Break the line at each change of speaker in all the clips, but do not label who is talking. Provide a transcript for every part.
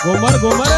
घूमर घूमर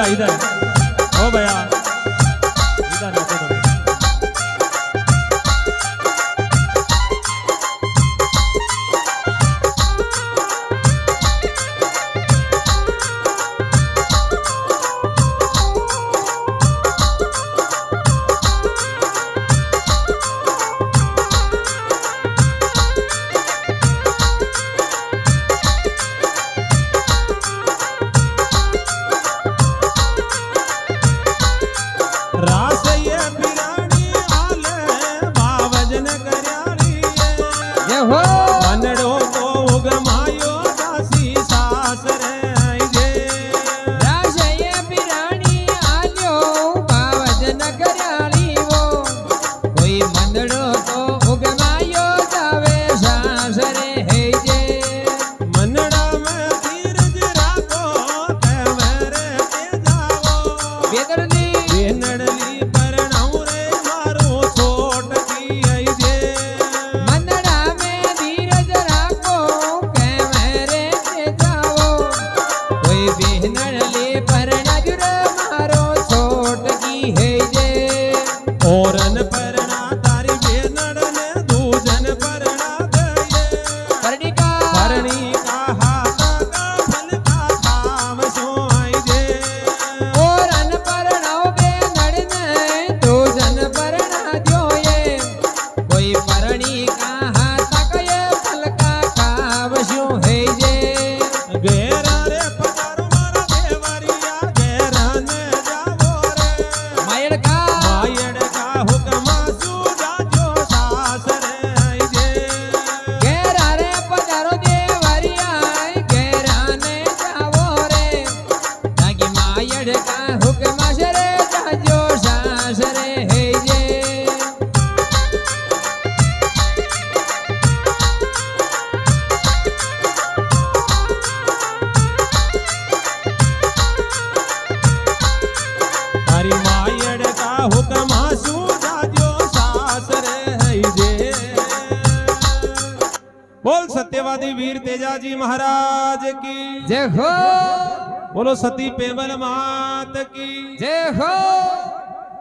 इधर ओ भैया इधर नाचो तुम।
बेदर्दी
बेनड़ली परणाऊ रे मारो छोट की आई जे
मनड़ा में धीरज राखो के मेरे से जाओ कोई बेनड़ले परना जुर मारो छोट की है जे
औरन परना तारी बेनड़ ने दूजन परना गए
परणी का
हाथ का फल का थाम सो आई जे
और अन परणाओ बेनड़ ने तो जन परना जोए कोई परणी का हाथ का ये फल का खाव शो है जे
गेरा रे पधारो मारा देवरिया गेरा ने जावो रे
मायड़ का
मायड़ का हुक्म सूझा जो सासरे आई जे
घेरा रे पधारो देवरिया घेरा ने जावो रे ताकि मायड़ का हुक्म शरे जाजो सासरे है जे
तारी मायड़ का हुक्म सूझा जो सासरे आई जे बोल सत्यवादी वीर तेजाजी महाराज की
जय हो
बोलो सती पेमल मात की
जय हो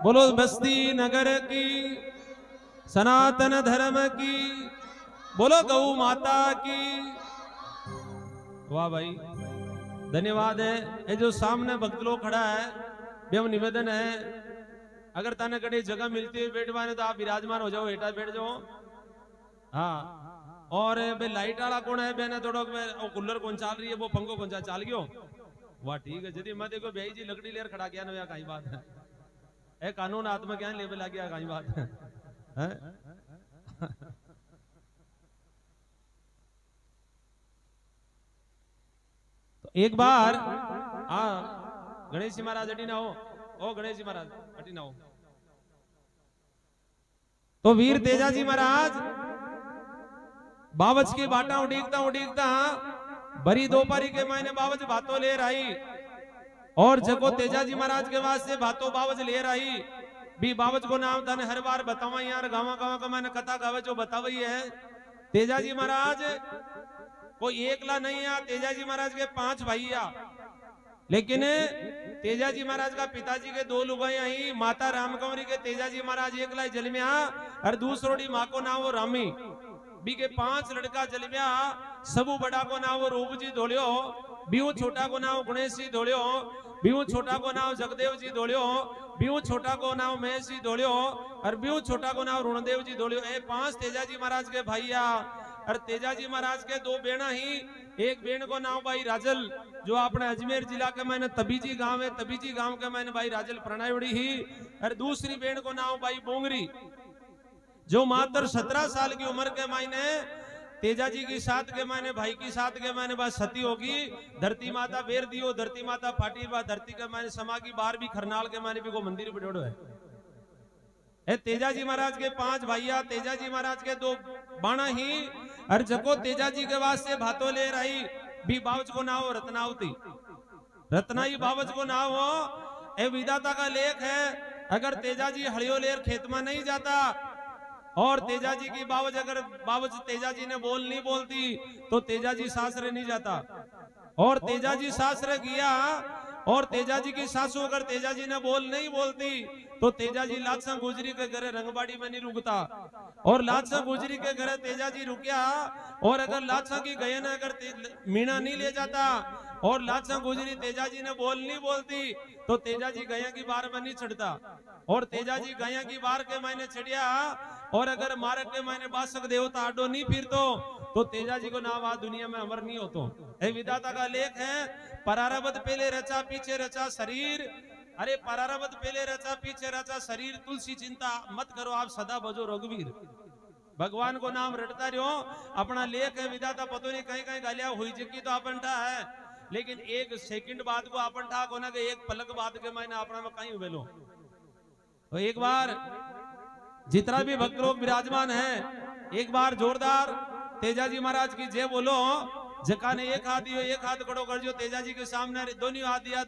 बोलो बस्ती नगर की सनातन धर्म की बोलो गौ माता की वाह भाई धन्यवाद है। ये जो सामने भक्त लोग खड़ा है बेम निवेदन है अगर ताने कड़ी जगह मिलती है बैठवाने तो आप विराजमान हो जाओ हेठा बैठ जाओ। हाँ और बे लाइट वाला कौन है बेने थोड़ो कूलर कौन चाल रही है वो पंखो कौन चाल गयो वाह ठीक है जदी मैं देखो भाई जी लकड़ी लेर खड़ा गया ना कहीं बात है ए कानून आत्मज्ञान लेवे लग गया कहीं बात है तो एक बार हाँ गणेश जी महाराज अटी ना हो ओ गणेश जी महाराज अटी ना हो तो वीर तेजाजी महाराज बावच की बाटा उड़ीकता उड़ीकता भरी दोपहरी के मायने बावच भातो ले रही और जगो तेजाजी महाराज के वास्ते भातो बावच ले रही भी बावच को नाम थाने हर बार बतावा यार गावा गावा का मैंने कथा गावे जो बतावई है तेजाजी महाराज कोई एकला नहीं है तेजाजी महाराज के 5 भाई आ लेकिन तेजाजी महाराज का पिताजी के 2 लुगाई आई माता रामकंवरी के तेजाजी महाराज एकला जलमिया और दूसरोड़ी माँ को नाम वो रामी बी के 5 लड़का जलमिया सबू बड़ा को नाम वो रूप जी धोलियो बीऊ छोटा को नाम गणेश जी धोलियो बीऊ छोटा को नाम जगदेव जी धोलियो बीऊ छोटा को नाम महेश जी धोलियो और बीऊ छोटा को नाम ऋणदेव जी धोलियो ए 5 तेजाजी महाराज के भैया और तेजाजी महाराज के 2 बेना ही एक बेन को नाम भाई राजल जो अपने अजमेर जिला के मैंने तबीजी गांव है तबीजी गांव के मैंने भाई राजल प्रणयवड़ी ही और दूसरी बेन को नाम भाई बोंगरी जो मात्र 17 साल की उम्र के मायने तेजाजी की साथ के मायने भाई की साथ के मायने बात सती होगी धरती माता बेर दियो धरती माता फाटी बा धरती के मायने समा की बार भी खरनाल के मायने भी को मंदिर बड़ोड़ो है तेजाजी महाराज के 5 भैया तेजाजी महाराज के 2 बाणा ही और जको तेजाजी के वास्ते भातो ले रही भी बावच को नाम रत्नावती रत्नाई बावच को नाम हो ए विधाता का लेख है अगर तेजाजी हड़ियो लेर खेत में नहीं जाता और तेजाजी की बावज अगर बावज तेजाजी ने बोल नहीं बोलती तो तेजाजी सासरे नहीं जाता और तेजाजी सासरे गया और तेजाजी की सासू अगर तेजाजी ने बोल नहीं बोलती तो तेजाजी लादसा गुजरी के घरे रंगबाड़ी में नहीं रुकता और लादसा गुजरी के घरे तेजाजी रुकिया और अगर लादसा की गयन अगर मीणा नहीं ले जाता और लादसा गुजरी तेजाजी ने बोल नहीं बोलती तो तेजाजी गया की बार में नहीं चढ़ता और तेजाजी गया की बार के मायने चढ़िया और अगर मारक के मायने बासक देवता आडो नहीं फिरतो तो तेजाजी को नाम आज दुनिया में अमर नहीं होतो। ये विधाता का लेख है परारब्ध पहले रचा पीछे रचा शरीर अरे परारब्ध पहले रचा पीछे रचा शरीर तुलसी चिंता मत करो आप सदा बजो रघुवीर भगवान को नाम रटता रहो अपना लेख है विधाता पतो नहीं कहीं कहीं गालिया हुई जिक्की तो अपनठा है लेकिन एक सेकंड बाद को अपनठा को ना कि एक पलक बाद के मैंने अपना में कहीं उबेलो तो एक बार जितना भी भक्त लोग विराजमान है एक बार जोरदार तेजाजी महाराज की जय बोलो जका ने एक हाथ दियो एक हाथ खड़ो कर जो तेजाजी के सामने दोनों हाथ दिया